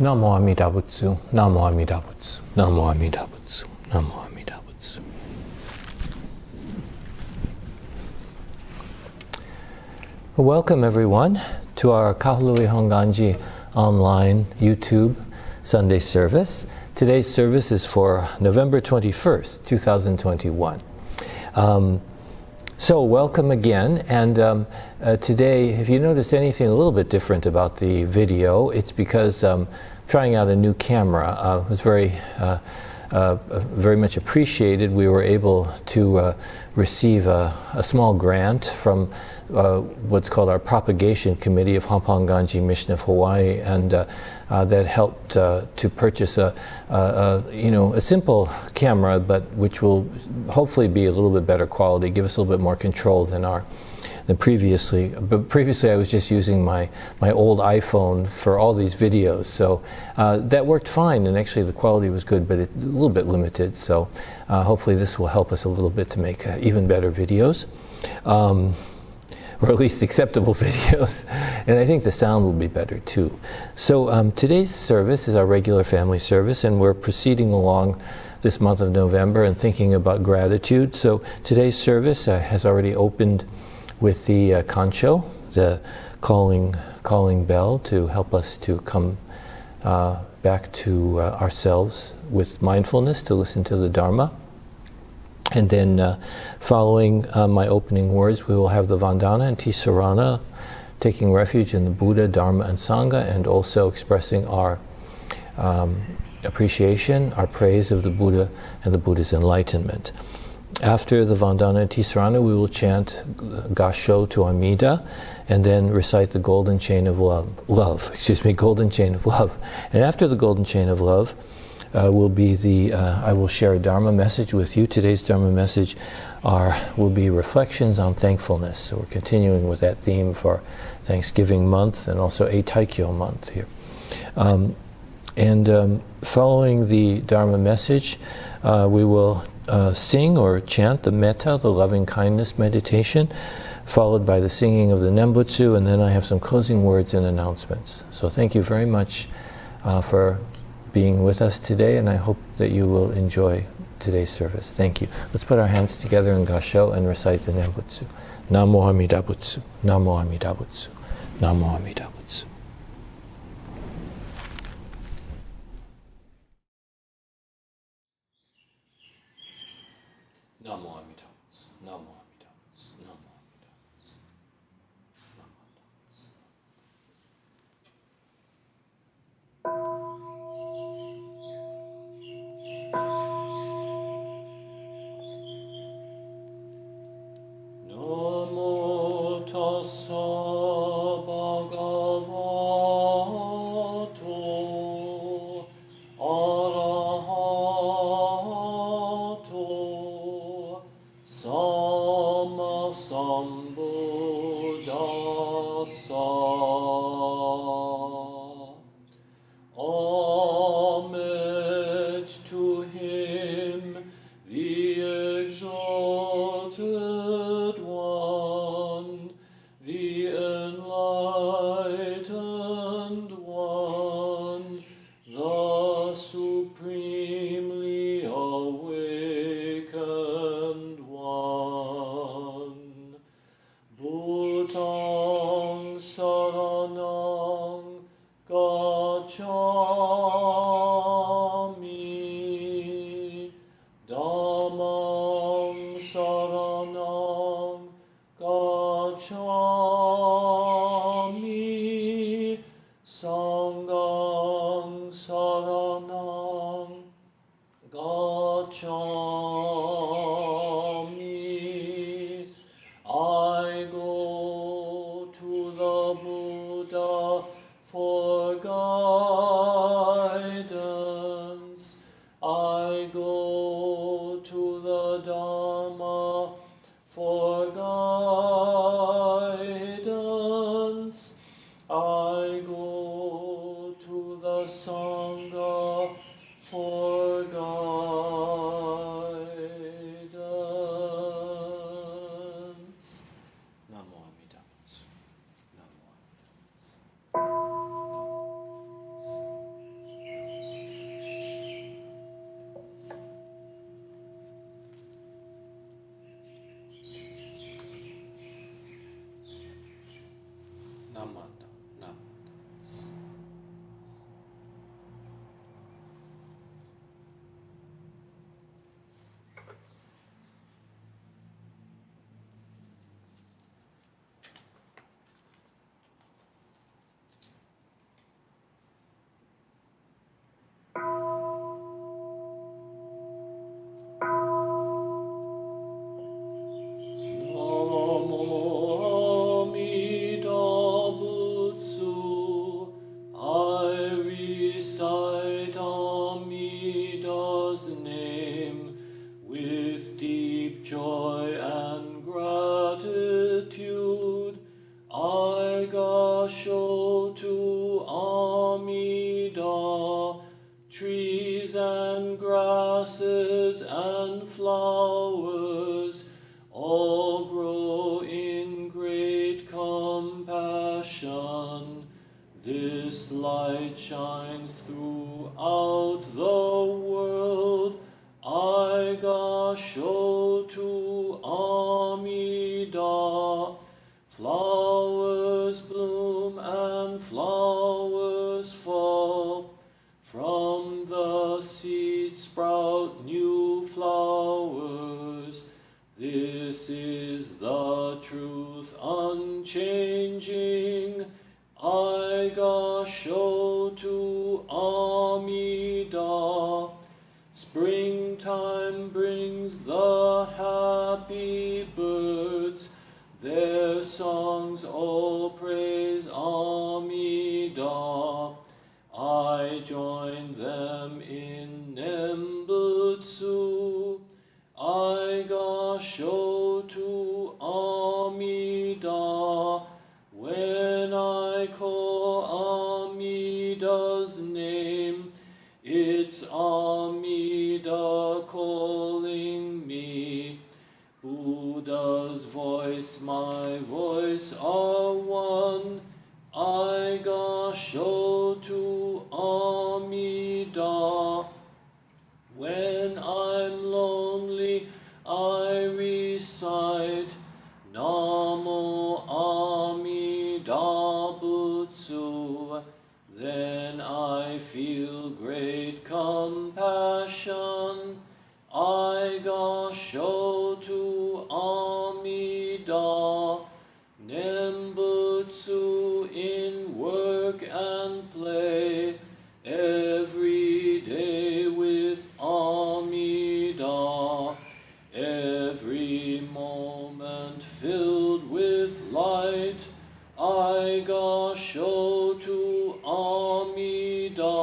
Namo Amida Butsu, Namo Amida Butsu, Namo Amida Butsu, Namo Amida Butsu. Welcome everyone to our Kahului Hongwanji online YouTube Sunday service. Today's service is for November 21st, 2021. So welcome again, and today, if you notice anything a little bit different about the video, it's because trying out a new camera was very much appreciated. We were able to receive a small grant from what's called our propagation committee of Hongwanji Mission of Hawaii, and that helped to purchase a simple camera, but which will hopefully be a little bit better quality, give us a little bit more control than previously. But previously I was just using my old iPhone for all these videos, so that worked fine, and actually the quality was good, but a little bit limited. So hopefully this will help us a little bit to make even better videos. Or at least acceptable videos, and I think the sound will be better too. So today's service is our regular family service, and we're proceeding along this month of November and thinking about gratitude. So today's service has already opened with the Kansho, the calling bell to help us to come back to ourselves with mindfulness, to listen to the Dharma. And then following my opening words, we will have the Vandana Tisarana, taking refuge in the Buddha, Dharma, and Sangha, and also expressing our appreciation, our praise of the Buddha and the Buddha's enlightenment. After the Vandana Tisarana, we will chant Gassho to Amida, and then recite the Golden Chain of Golden Chain of Love. And after the Golden Chain of Love, I will share a Dharma message with you. Today's Dharma message will be reflections on thankfulness. So we're continuing with that theme for Thanksgiving month and also Taikyo month here. Following the Dharma message, we will sing or chant the Metta, the loving kindness meditation, followed by the singing of the Nembutsu, and then I have some closing words and announcements. So thank you very much for being with us today, and I hope that you will enjoy today's service. Thank you. Let's put our hands together in Gassho and recite the Nembutsu. Namo Amida Butsu, Namo Amida Butsu, Namo Amida Butsu. Namo Amida Butsu, Namo Amida Butsu, Namo Amida Butsu. Namo tassa bhagavato arahato sammasambuddhassa. Homage to him, the exalted one, the enlightened one, the supremely awakened one. Bhutang saranang gacchami, Dhammam saranang gacchami, Sangham saranang gacchami. I go to the Buddha for guidance. I go to the Dharma for guidance. I go to the Sangha for guidance. Namada, namada. joy and gratitude, I Gassho to Amida, trees and grasses and flowers, all grow in great compassion. This light shines throughout the world. I Gassho to Amida. Flowers bloom and flowers fall. From the seed sprout new flowers. This is the truth unchanging. I Gassho to Amida. Springtime brings the happy birds. Their songs all praise Amida. I join them in Nembutsu. I Gassho to Amida. When I call Amida's name, it's Amida calling me. Buddha's voice, my voice are one. I Gassho to Amida. When I'm lonely, I recite Namo Amida Butsu. Then I feel great compassion. I Gassho to Amida. Nembutsu in work and play, every day with Amida. Every moment filled with light. I Gassho to Amida.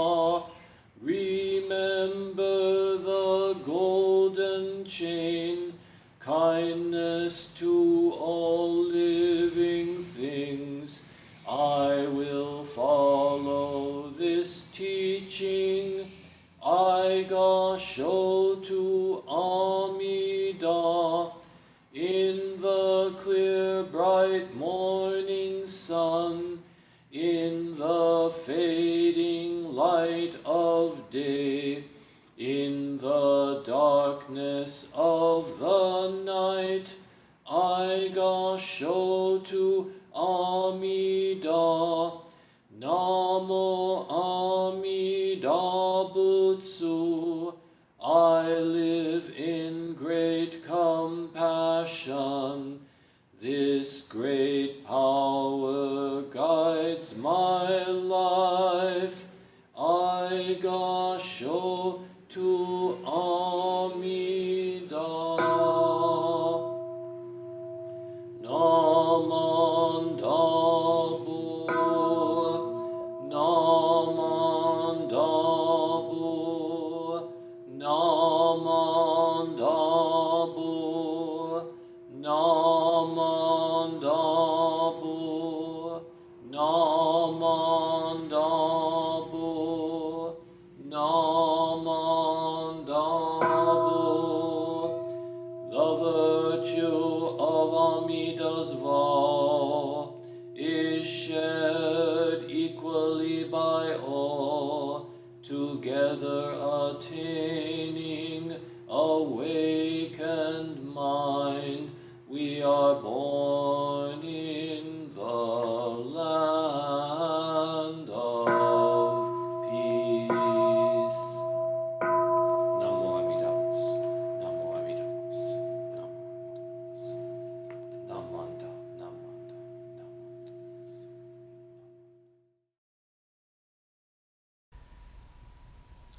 Remember the golden chain, kindness to all living things. I will follow this teaching. I Gassho to Amida. In the clear bright morning sun, in the fading light of day, in the darkness of the night, I Gassho to Amida. Namo Amida Butsu. I live in great compassion. This great power guides my life. I Gassho to Amida. Namandabu, Namandabu, Namandabu, Namandabu, Namandabu, Namandabu. The virtue of Amida's vow is shared equally by all, together attaining awakened mind. We are born in the land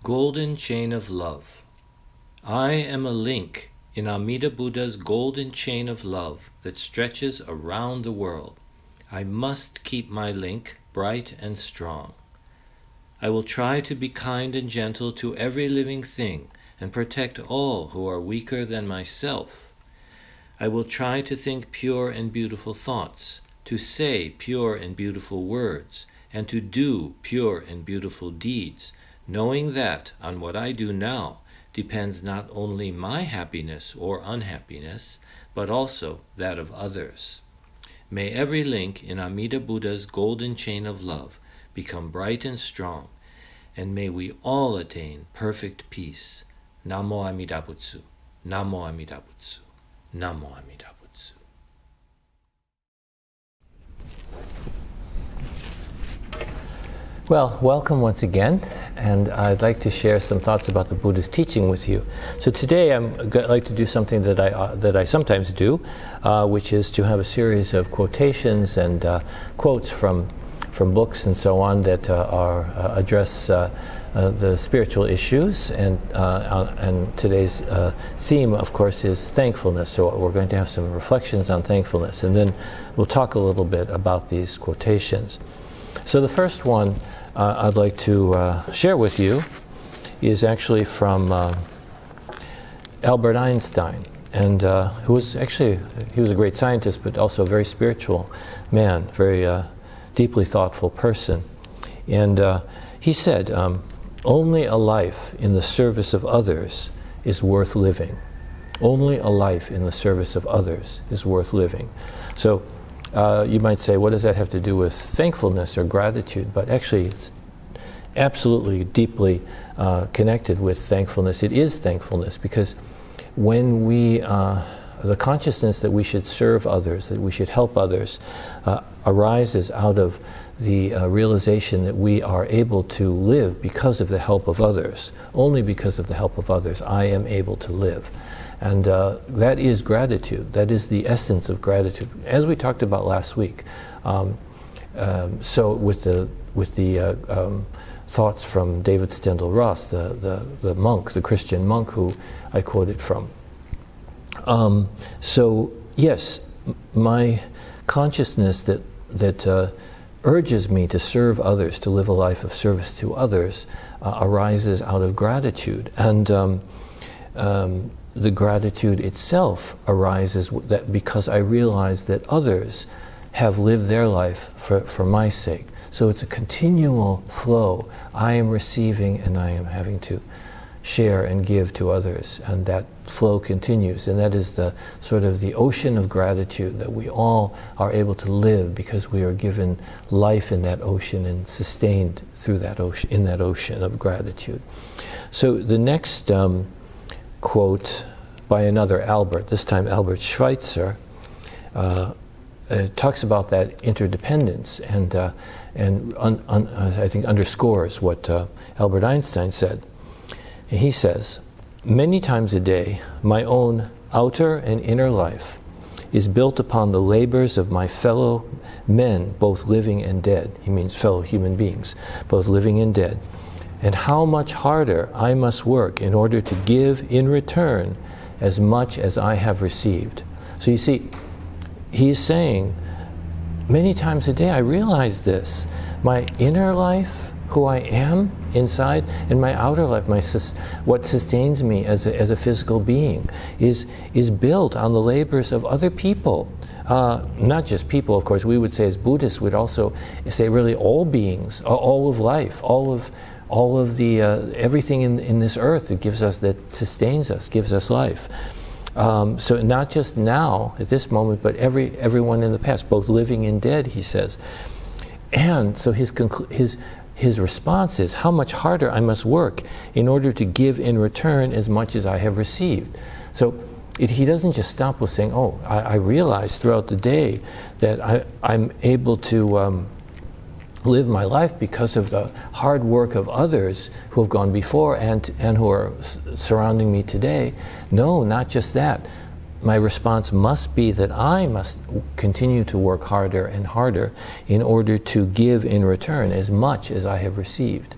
Golden chain of love. I am a link in Amida Buddha's golden chain of love that stretches around the world. I must keep my link bright and strong. I will try to be kind and gentle to every living thing and protect all who are weaker than myself. I will try to think pure and beautiful thoughts, to say pure and beautiful words, and to do pure and beautiful deeds, knowing that on what I do now depends not only my happiness or unhappiness, but also that of others. May every link in Amida Buddha's golden chain of love become bright and strong, and may we all attain perfect peace. Namo Amida Butsu, Namo Amida Butsu, Namo Amida Butsu. Well, welcome once again, and I'd like to share some thoughts about the Buddhist teaching with you. So today I'd like to do something that I sometimes do, which is to have a series of quotations and quotes from books and so on that address the spiritual issues, and today's theme, of course, is thankfulness. So we're going to have some reflections on thankfulness, and then we'll talk a little bit about these quotations. So the first one I'd like to share with you is actually from Albert Einstein, and who was actually, he was a great scientist, but also a very spiritual man, very deeply thoughtful person. And he said, only a life in the service of others is worth living. Only a life in the service of others is worth living. So you might say, what does that have to do with thankfulness or gratitude? But actually, it's absolutely deeply connected with thankfulness. It is thankfulness, because when we, the consciousness that we should serve others, that we should help others, arises out of the realization that we are able to live because of the help of others. Only because of the help of others I am able to live. And that is gratitude. That is the essence of gratitude, as we talked about last week. So with the thoughts from David Stendhal Ross, the monk, the Christian monk who I quoted from. So yes, my consciousness that urges me to serve others, to live a life of service to others, arises out of gratitude. And the gratitude itself arises that because I realize that others have lived their life for my sake. So it's a continual flow. I am receiving and I am having to share and give to others, and that flow continues. And that is the sort of the ocean of gratitude that we all are able to live because we are given life in that ocean and sustained through that ocean, in that ocean of gratitude. So the next quote by another Albert, this time Albert Schweitzer, talks about that interdependence and I think underscores what Albert Einstein said. He says, many times a day, my own outer and inner life is built upon the labors of my fellow men, both living and dead. He means fellow human beings, both living and dead. And how much harder I must work in order to give in return as much as I have received. So you see, he's saying, many times a day I realize this. My inner life, who I am inside, and my outer life, what sustains me as a physical being, is built on the labors of other people. Not just people, of course. We would say, as Buddhists, would also say really all beings, all of life, all of the everything in this earth that gives us, that sustains us, gives us life. So not just now at this moment, but everyone in the past, both living and dead, he says. And so his response is, how much harder I must work in order to give in return as much as I have received. So he doesn't just stop with saying, oh, I realize throughout the day that I'm able to live my life because of the hard work of others who have gone before and who are surrounding me today. No, not just that. My response must be that I must continue to work harder and harder in order to give in return as much as I have received.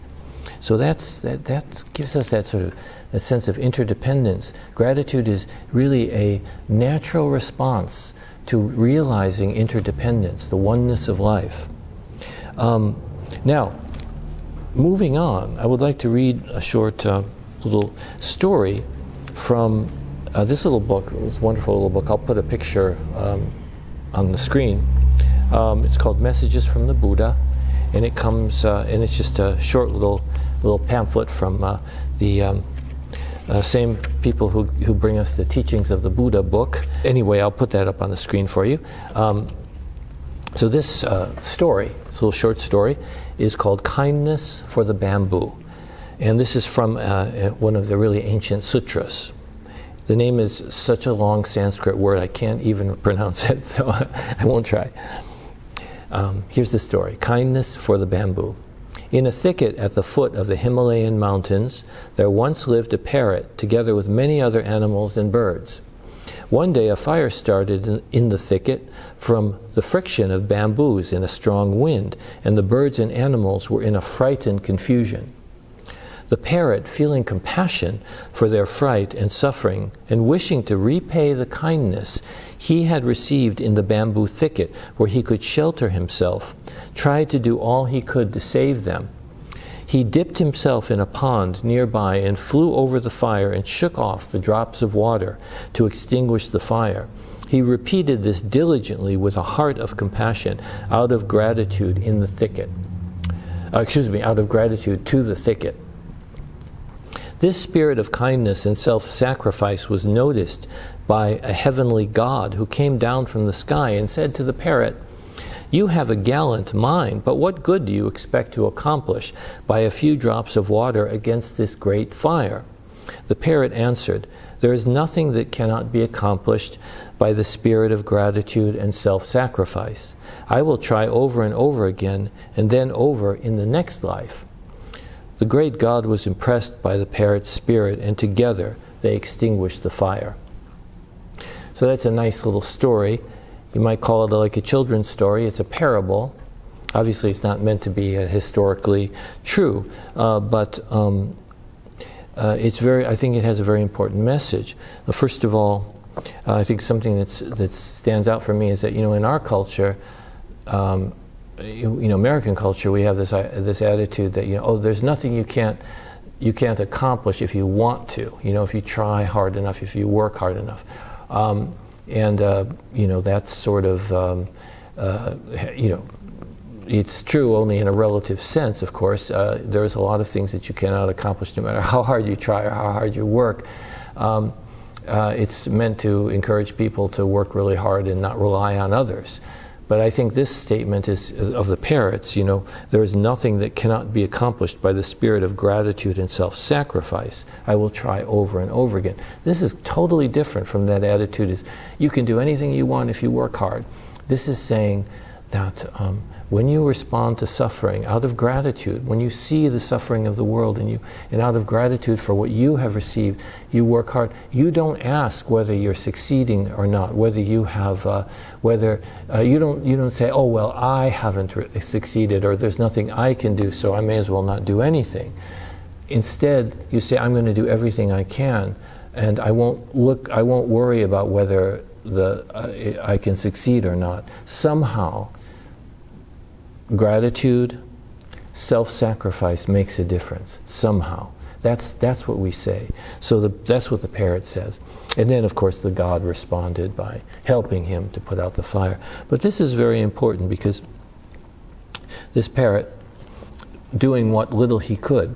So that gives us that sort of a sense of interdependence. Gratitude is really a natural response to realizing interdependence, the oneness of life. Now, moving on, I would like to read a short little story from this little book. It's a wonderful little book. I'll put a picture on the screen. It's called Messages from the Buddha, and it comes and it's just a short little pamphlet from the same people who bring us the Teachings of the Buddha book. Anyway, I'll put that up on the screen for you. So this story, this little short story, is called Kindness for the Bamboo. And this is from one of the really ancient sutras. The name is such a long Sanskrit word, I can't even pronounce it, so I won't try. Here's the story. Kindness for the Bamboo. In a thicket at the foot of the Himalayan mountains, there once lived a parrot together with many other animals and birds. One day a fire started in the thicket from the friction of bamboos in a strong wind, and the birds and animals were in a frightened confusion. The parrot, feeling compassion for their fright and suffering, and wishing to repay the kindness he had received in the bamboo thicket where he could shelter himself, tried to do all he could to save them. He dipped himself in a pond nearby and flew over the fire and shook off the drops of water to extinguish the fire. He repeated this diligently with a heart of compassion, out of gratitude in the thicket. Out of gratitude to the thicket. This spirit of kindness and self-sacrifice was noticed by a heavenly God who came down from the sky and said to the parrot, "You have a gallant mind, but what good do you expect to accomplish by a few drops of water against this great fire?" The parrot answered, "There is nothing that cannot be accomplished by the spirit of gratitude and self-sacrifice. I will try over and over again, and then over in the next life." The great God was impressed by the parrot's spirit, and together they extinguished the fire. So that's a nice little story. You might call it like a children's story. It's a parable. Obviously, it's not meant to be historically true, but it's very. I think it has a very important message. First of all, I think something that stands out for me is that in our culture. American culture, we have this attitude that there's nothing you can't accomplish if you want to. If you try hard enough, if you work hard enough, that's sort of it's true only in a relative sense. Of course, there's a lot of things that you cannot accomplish no matter how hard you try or how hard you work. It's meant to encourage people to work really hard and not rely on others. But I think this statement is of the parrots, there is nothing that cannot be accomplished by the spirit of gratitude and self-sacrifice. I will try over and over again. This is totally different from that attitude is you can do anything you want if you work hard. This is saying that when you respond to suffering out of gratitude, when you see the suffering of the world and out of gratitude for what you have received, you work hard. You don't ask whether you're succeeding or not, whether you have, you don't say, oh well, I haven't succeeded, or there's nothing I can do, so I may as well not do anything. Instead, you say, I'm going to do everything I can, and I won't worry about whether I can succeed or not. Somehow, gratitude, self-sacrifice makes a difference. Somehow. That's what we say. So that's what the parrot says. And then, of course, the God responded by helping him to put out the fire. But this is very important because this parrot, doing what little he could,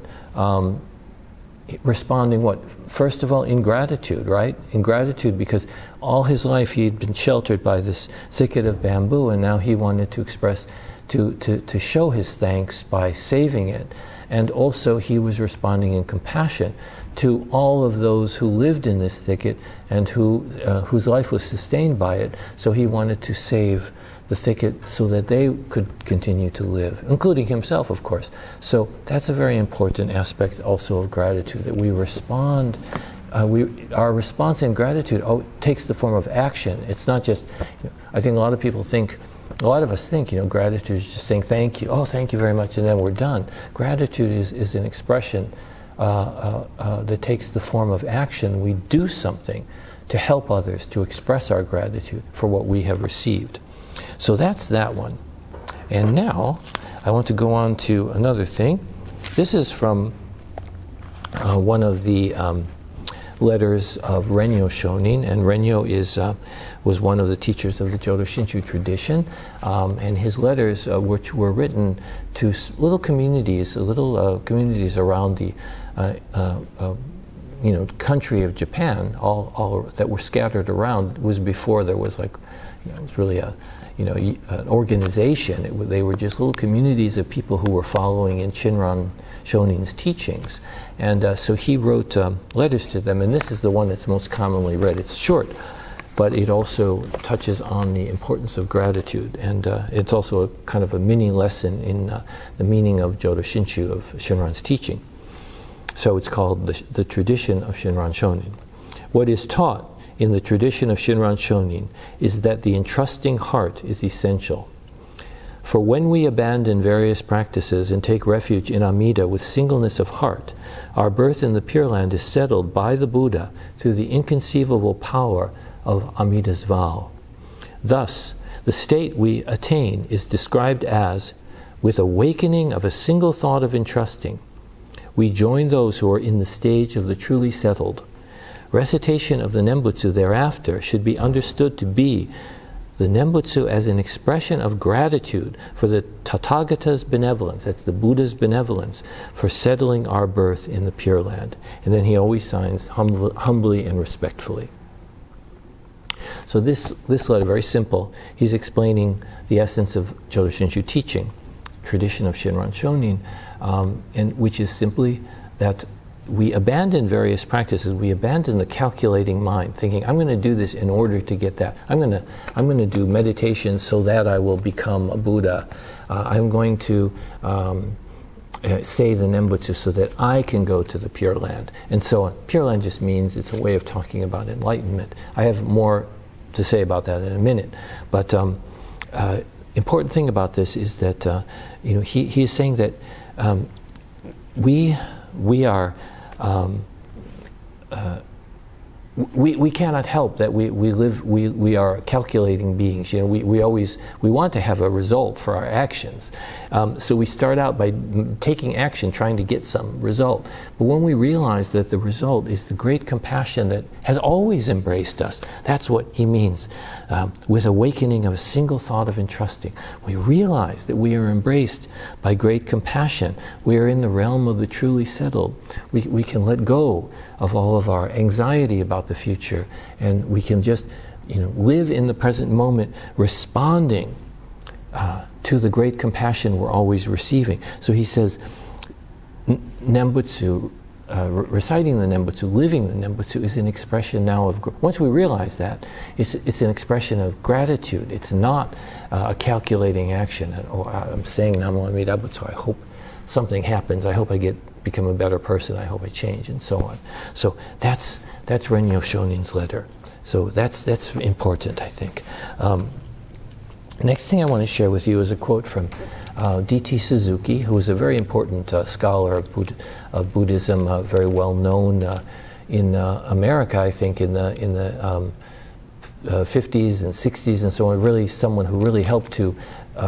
responding what? First of all, in gratitude, right? In gratitude, because all his life he had been sheltered by this thicket of bamboo, and now he wanted to express, to show his thanks by saving it. And also he was responding in compassion to all of those who lived in this thicket and whose life was sustained by it. So he wanted to save the thicket so that they could continue to live, including himself, of course. So that's a very important aspect also of gratitude, that we respond. Our response in gratitude takes the form of action. It's not just, I think a lot of people think a lot of us think, gratitude is just saying thank you, oh, thank you very much, and then we're done. Gratitude is an expression that takes the form of action. We do something to help others, to express our gratitude for what we have received. So that's that one. And now I want to go on to another thing. This is from one of the letters of Renyo Shonin, and Renyo was one of the teachers of the Jodo Shinshu tradition, and his letters, which were written to little communities around the country of Japan, all that were scattered around. It was before there was it was really an organization. They were just little communities of people who were following in Shinran Shonin's teachings. And so he wrote letters to them, and this is the one that's most commonly read. It's short, but it also touches on the importance of gratitude, and it's also a kind of a mini lesson in the meaning of Jodo Shinshu, of Shinran's teaching. So it's called the Tradition of Shinran Shonin. What is taught in the tradition of Shinran Shonin is that the entrusting heart is essential. For when we abandon various practices and take refuge in Amida with singleness of heart, our birth in the Pure Land is settled by the Buddha through the inconceivable power of Amida's vow. Thus, the state we attain is described as, with awakening of a single thought of entrusting, we join those who are in the stage of the truly settled. Recitation of the Nembutsu thereafter should be understood to be the Nembutsu as an expression of gratitude for the Tathagata's benevolence, that's the Buddha's benevolence, for settling our birth in the Pure Land. And then he always signs humbly and respectfully. So this letter, very simple, he's explaining the essence of Jodo Shinshu teaching, tradition of Shinran Shonin, and which is simply that we abandon various practices. We abandon the calculating mind, thinking, I'm going to do this in order to get that. I'm going to do meditation so that I will become a Buddha. I'm going to say the Nembutsu so that I can go to the Pure Land, and so on. Pure Land just means it's a way of talking about enlightenment. I have more to say about that in a minute, but important thing about this is that he is saying that we are we cannot help that we are calculating beings. We want to have a result for our actions, so we start out by taking action, trying to get some result. But when we realize that the result is the great compassion that has always embraced us, that's what he means with awakening of a single thought of entrusting. We realize that we are embraced by great compassion. We are in the realm of the truly settled. We can let go of all of our anxiety about the future, and we can just live in the present moment, responding to the great compassion we're always receiving. So he says, Nembutsu, reciting the Nembutsu, living the Nembutsu is an expression now of, once we realize that, it's an expression of gratitude. It's not a calculating action. I'm saying Namo Amida Butsu, I hope something happens, I hope I become a better person, I hope I change, and so on. So that's Renyo Shonin's letter. So that's important, I think. Next thing I want to share with you is a quote from D.T. Suzuki, who is a very important scholar of Buddhism, very well known in America, I think, in the 50s and 60s and so on. Really, someone who really helped to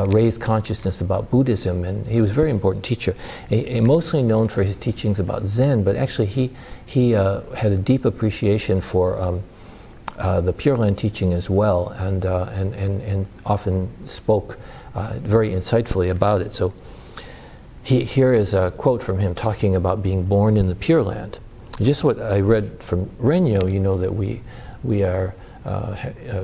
raise consciousness about Buddhism, and he was a very important teacher. Mostly known for his teachings about Zen, but actually he had a deep appreciation for the Pure Land teaching as well, and often spoke very insightfully about it. So here is a quote from him talking about being born in the Pure Land. Just what I read from Renyo, that we are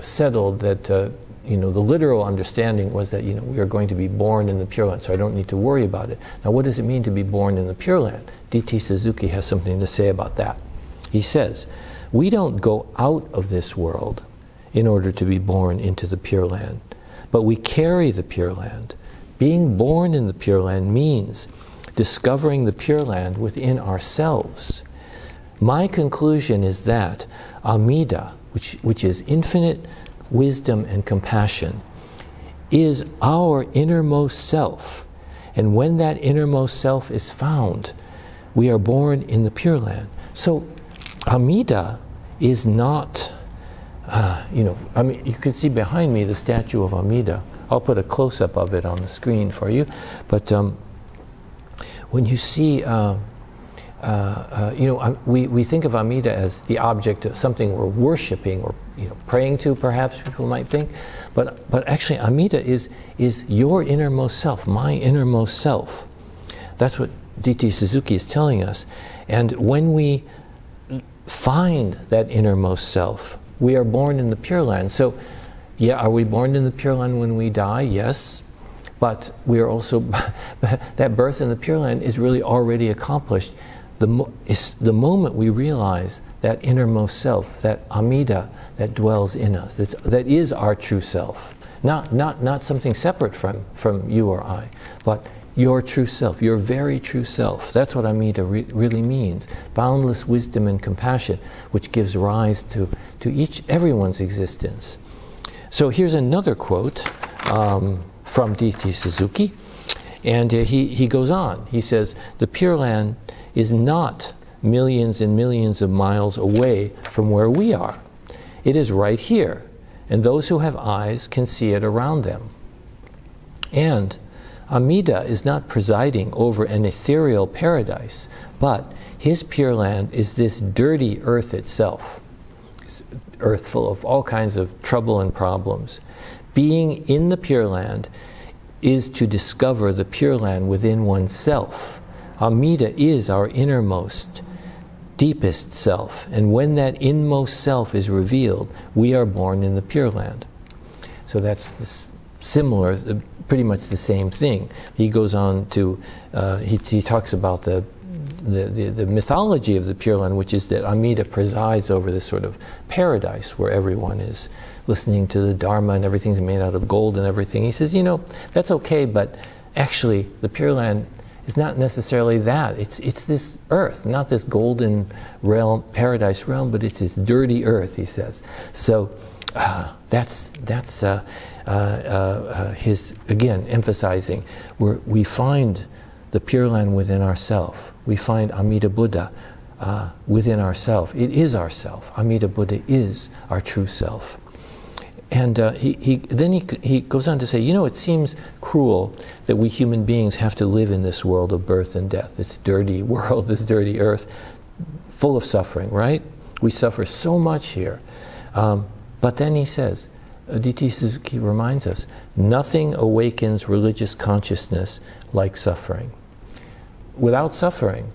settled, that the literal understanding was that we are going to be born in the Pure Land, so I don't need to worry about it. Now, what does it mean to be born in the Pure Land? D.T. Suzuki has something to say about that. He says, we don't go out of this world in order to be born into the Pure Land, but we carry the Pure Land. Being born in the Pure Land means discovering the Pure Land within ourselves. My conclusion is that Amida, which is infinite wisdom and compassion, is our innermost self. And when that innermost self is found, we are born in the Pure Land. So Amida is not, you can see behind me the statue of Amida. I'll put a close-up of it on the screen for you. But when you see, we think of Amida as the object of something we're worshiping or praying to, perhaps people might think. But actually, Amida is your innermost self, my innermost self. That's what D.T. Suzuki is telling us. And when we find that innermost self, we are born in the Pure Land. So, yeah, are we born in the Pure Land when we die? Yes. But we are also, that birth in the Pure Land is really already accomplished. The moment we realize that innermost self, that Amida that dwells in us, that is our true self. Not something separate from you or I, but your true self, your very true self. That's what Amida really means. Boundless wisdom and compassion, which gives rise to everyone's existence. So here's another quote from D.T. Suzuki. And he goes on. He says, the Pure Land is not millions and millions of miles away from where we are. It is right here, and those who have eyes can see it around them. And Amida is not presiding over an ethereal paradise, but his Pure Land is this dirty earth itself. It's earth full of all kinds of trouble and problems. Being in the Pure Land is to discover the Pure Land within oneself. Amida is our innermost, deepest self, and when that inmost self is revealed, we are born in the Pure Land. So that's similar, pretty much the same thing. He goes on to, he talks about the mythology of the Pure Land, which is that Amida presides over this sort of paradise where everyone is listening to the Dharma and everything's made out of gold and everything. He says, that's okay, but actually the Pure Land is not necessarily that. It's this earth, not this golden realm, paradise realm, but it's this dirty earth, he says. So that's his, again, emphasizing where we find the Pure Land within ourselves. We find Amida Buddha within ourselves. It is ourself. Amida Buddha is our true self. And he goes on to say, it seems cruel that we human beings have to live in this world of birth and death, this dirty world, this dirty earth, full of suffering, right? We suffer so much here. But then he says, D.T. Suzuki reminds us, nothing awakens religious consciousness like suffering. Without suffering,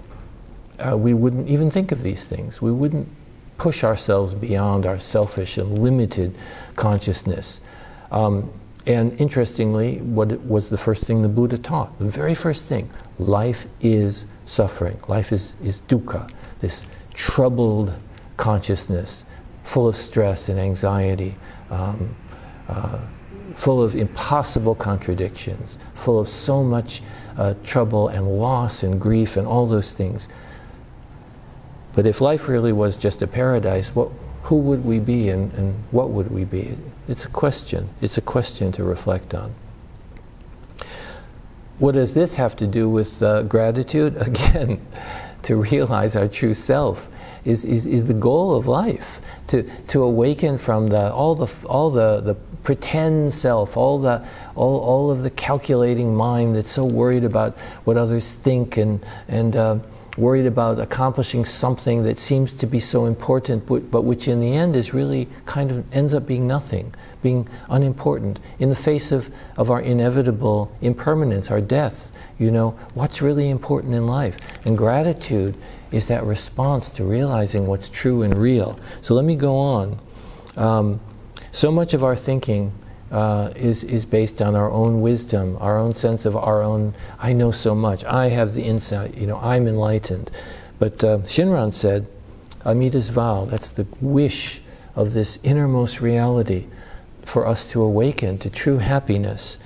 we wouldn't even think of these things. We wouldn't push ourselves beyond our selfish and limited consciousness. And interestingly, what was the first thing the Buddha taught? The very first thing, life is suffering. Life is dukkha, this troubled consciousness, full of stress and anxiety, full of impossible contradictions, full of so much trouble and loss and grief and all those things. But if life really was just a paradise, who would we be and what would we be? It's a question. It's a question to reflect on. What does this have to do with gratitude? Again, to realize our true self is the goal of life. To awaken from all the pretend self, all of the calculating mind that's so worried about what others think and worried about accomplishing something that seems to be so important, but which in the end is really kind of ends up being nothing, being unimportant. In the face of our inevitable impermanence, our death, what's really important in life? And gratitude is that response to realizing what's true and real. So let me go on. So much of our thinking is based on our own wisdom, our own sense of our own, I know so much, I have the insight, I'm enlightened. But Shinran said, Amida's vow, that's the wish of this innermost reality for us to awaken to true happiness.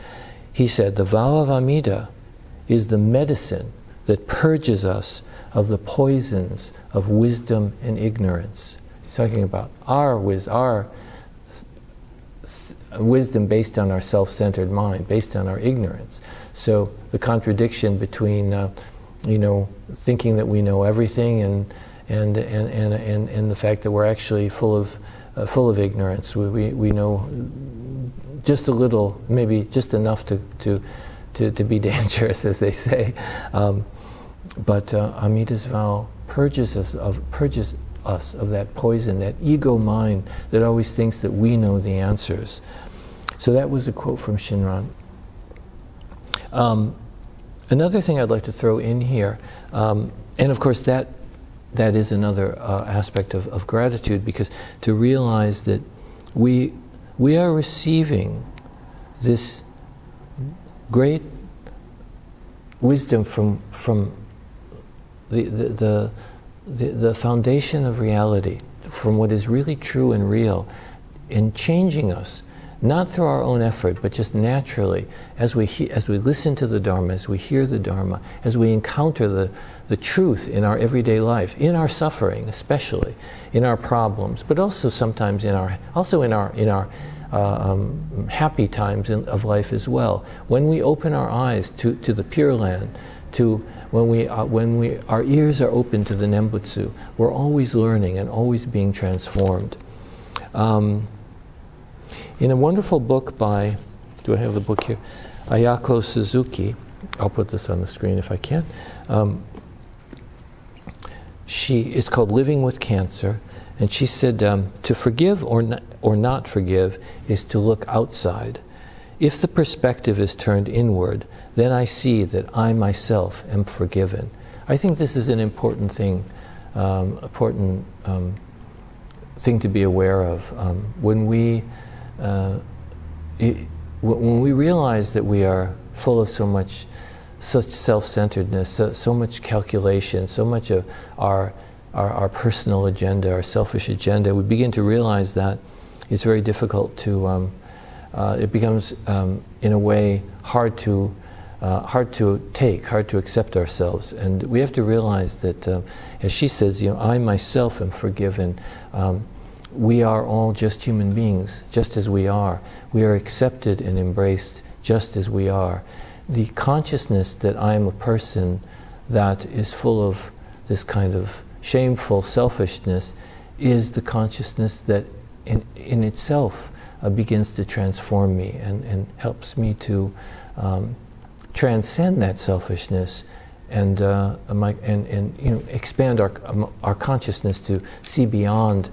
He said, the vow of Amida is the medicine that purges us of the poisons of wisdom and ignorance. He's talking about our wisdom based on our self-centered mind, based on our ignorance. So the contradiction between, thinking that we know everything and the fact that we're actually full of ignorance. We know just a little, maybe just enough to be dangerous, as they say. But Amida's vow purges us of that poison, that ego mind that always thinks that we know the answers. So that was a quote from Shinran. Another thing I'd like to throw in here, and of course that is another aspect of gratitude, because to realize that we are receiving this great wisdom from the foundation of reality, from what is really true and real, in changing us, not through our own effort, but just naturally, as we listen to the Dharma, as we hear the Dharma, as we encounter the truth in our everyday life, in our suffering especially, in our problems, but also sometimes in our happy times of life as well. When we open our eyes to the Pure Land, when our ears are open to the Nembutsu, we're always learning and always being transformed. In a wonderful book by, do I have the book here? Ayako Suzuki, I'll put this on the screen if I can. It's called Living with Cancer, and she said, to forgive or not forgive is to look outside. If the perspective is turned inward, then I see that I myself am forgiven. I think this is an important thing, thing to be aware of. When we realize that we are full of such self-centeredness, so much calculation, so much of our personal agenda, our selfish agenda, we begin to realize that it's very difficult to, it becomes in a way hard to take, hard to accept ourselves. And we have to realize that, as she says, I myself am forgiven. We are all just human beings, just as we are. We are accepted and embraced just as we are. The consciousness that I am a person that is full of this kind of shameful selfishness is the consciousness that in itself begins to transform me and helps me to transcend that selfishness and expand our consciousness to see beyond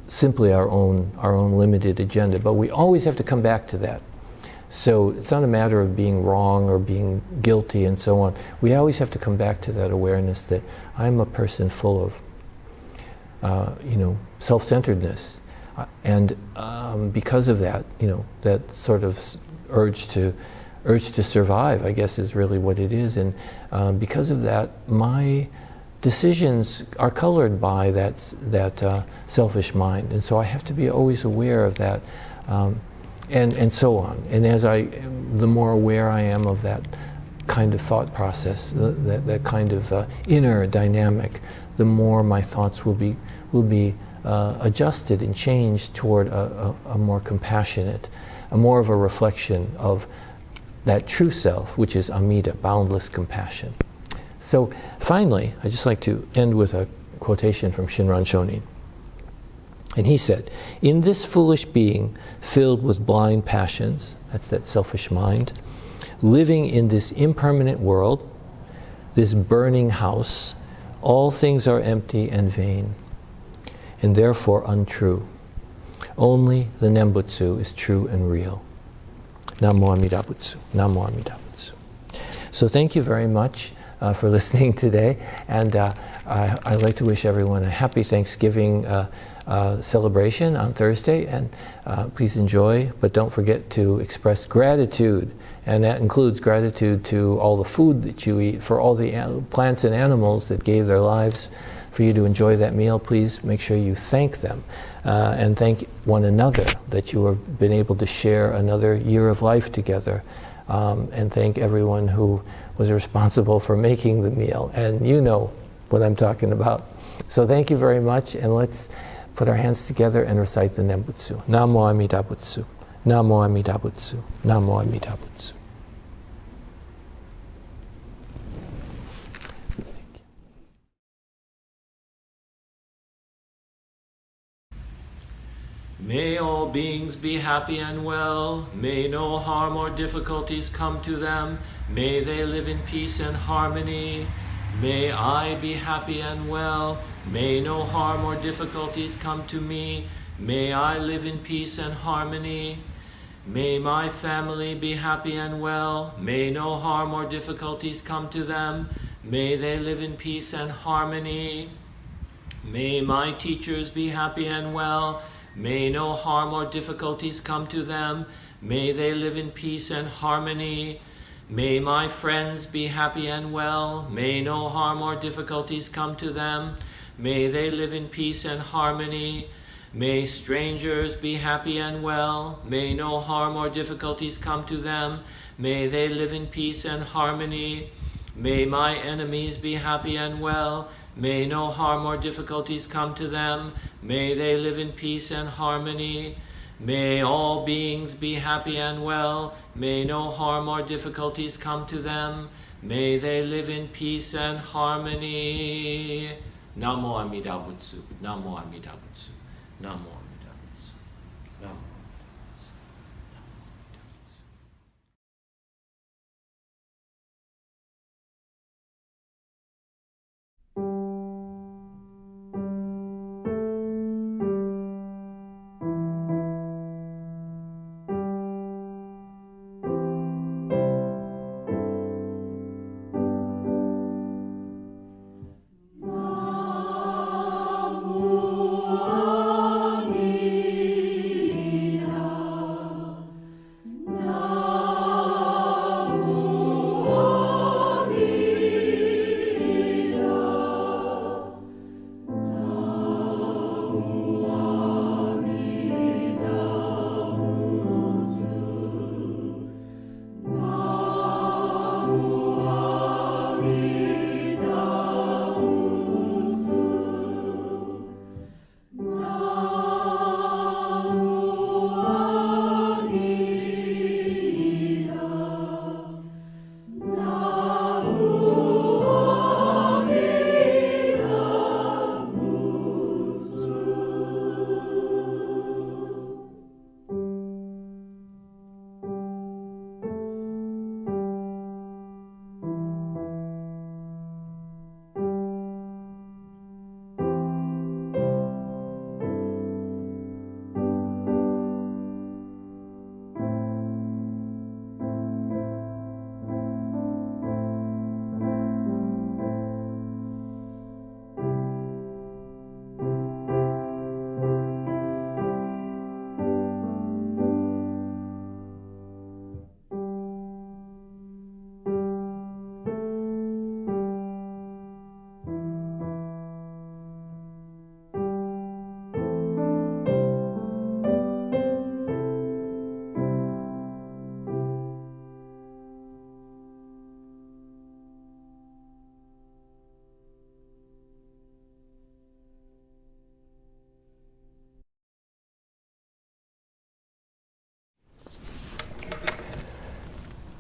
simply our own limited agenda. But we always have to come back to that. So it's not a matter of being wrong or being guilty and so on. We always have to come back to that awareness that I'm a person full of self-centeredness, and because of that, that sort of urge to survive, I guess, is really what it is. And because of that, my decisions are colored by that selfish mind, and so I have to be always aware of that, and so on. And the more aware I am of that kind of thought process, that kind of inner dynamic, the more my thoughts will be adjusted and changed toward a more compassionate, more of a reflection of that true self, which is Amida, boundless compassion. So finally, I'd just like to end with a quotation from Shinran Shonin. And he said, "In this foolish being filled with blind passions," that's that selfish mind, "living in this impermanent world, this burning house, all things are empty and vain, and therefore untrue. Only the Nembutsu is true and real. Namo Amida Butsu. Namo Amida Butsu." So thank you very much for listening today, and I'd like to wish everyone a happy Thanksgiving celebration on Thursday, and please enjoy, but don't forget to express gratitude, and that includes gratitude to all the food that you eat, for all the plants and animals that gave their lives for you to enjoy that meal. Please make sure you thank them, and thank one another that you have been able to share another year of life together, and thank everyone who was responsible for making the meal, and you know what I'm talking about. So thank you very much, and let's put our hands together and recite the Nembutsu. Namo Amida Butsu. Namo Amida Butsu. Namo Amida Butsu. May all beings be happy and well. May no harm or difficulties come to them. May they live in peace and harmony. May I be happy and well. May no harm or difficulties come to me. May I live in peace and harmony. May my family be happy and well. May no harm or difficulties come to them. May they live in peace and harmony. May my teachers be happy and well. May no harm or difficulties come to them. May they live in peace and harmony. May my friends be happy and well. May no harm or difficulties come to them. May they live in peace and harmony. May strangers be happy and well. May no harm or difficulties come to them. May they live in peace and harmony. May my enemies be happy and well. May no harm or difficulties come to them. May they live in peace and harmony. May all beings be happy and well. May no harm or difficulties come to them. May they live in peace and harmony. Namo Amida Butsu. Namo Amida Butsu. Namo Amida Butsu. Namo.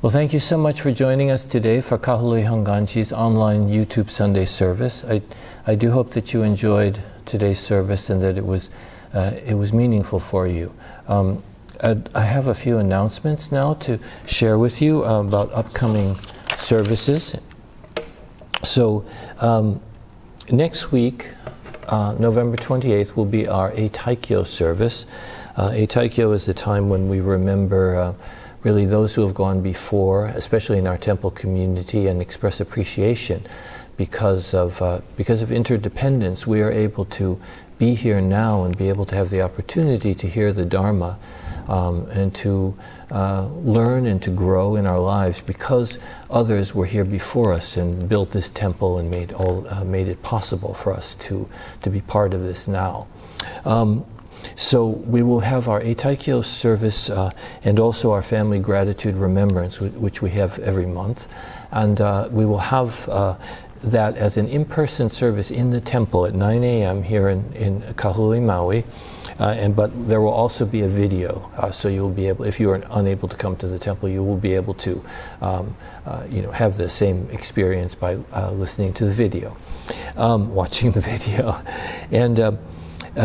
Well, thank you so much for joining us today for Kahului Hongwanji's online YouTube Sunday service. I do hope that you enjoyed today's service and that it was meaningful for you. I have a few announcements now to share with you about upcoming services. So next week, November 28th, will be our Eitaikyo service. Eitaikyo is the time when we remember really those who have gone before, especially in our temple community, and express appreciation because of interdependence. We are able to be here now and be able to have the opportunity to hear the Dharma and to learn and to grow in our lives because others were here before us and built this temple and made it possible for us to be part of this now. So we will have our Eitaikyo service and also our Family Gratitude Remembrance, which we have every month. And we will have that as an in-person service in the temple at 9 a.m. here in Kahului, Maui. But there will also be a video, so you'll be able, if you are unable to come to the temple, you will be able to have the same experience by listening to the video, watching the video. And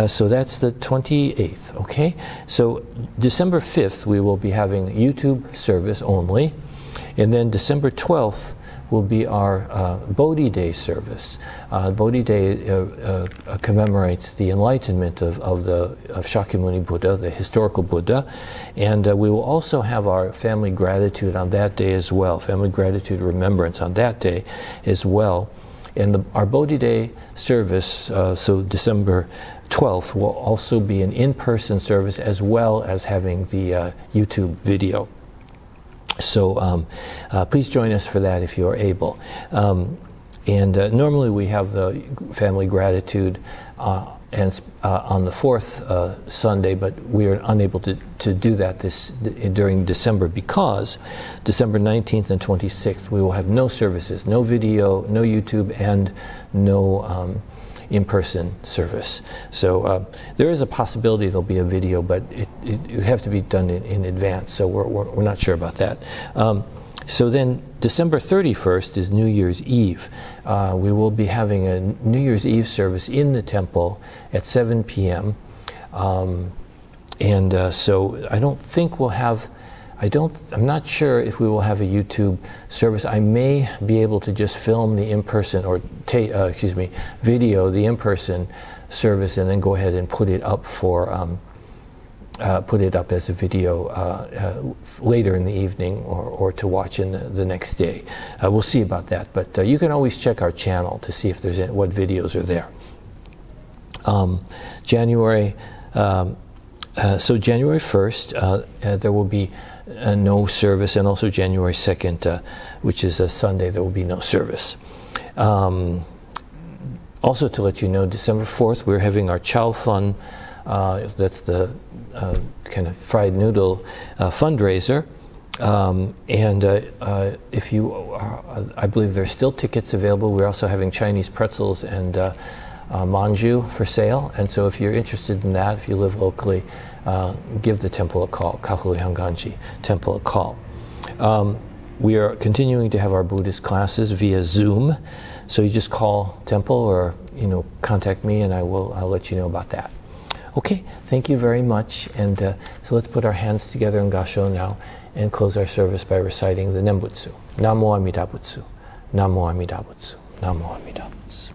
so that's the 28th, okay? So December 5th, we will be having YouTube service only. And then December 12th will be our Bodhi Day service. Bodhi Day commemorates the enlightenment of Shakyamuni Buddha, the historical Buddha. And we will also have our family gratitude on that day as well, family gratitude remembrance on that day as well. And our Bodhi Day service, so December 12th, will also be an in-person service as well as having the YouTube video. So please join us for that if you are able. Normally we have the family gratitude on the fourth Sunday, but we are unable to do that during December because December 19th and 26th we will have no services, no video, no YouTube, and no in-person service. So there is a possibility there'll be a video, but it would have to be done in advance, so we're not sure about that. So then December 31st is New Year's Eve. We will be having a New Year's Eve service in the temple at 7 p.m. So I don't think we'll have, I'm not sure if we will have a YouTube service. I may be able to just film the in-person, or video the in-person service, and then go ahead and put it up put it up as a video later in the evening, or to watch in the next day. We'll see about that, but you can always check our channel to see if there's what videos are there. January 1st, there will be no service, and also January 2nd, which is a Sunday, there will be no service. Also to let you know, December 4th, we're having our Chow Fun, that's the kind of fried noodle fundraiser. If you are, I believe there's still tickets available. We're also having Chinese pretzels and manju for sale. And so if you're interested in that, if you live locally, give the temple a call, Kahului Hongwanji temple a call. We are continuing to have our Buddhist classes via Zoom. So you just call temple, or contact me, and I'll let you know about that. Okay, thank you very much. And so let's put our hands together in Gassho now and close our service by reciting the Nembutsu. Namo Amida Butsu. Namo Amida Butsu. Namo Amida Butsu.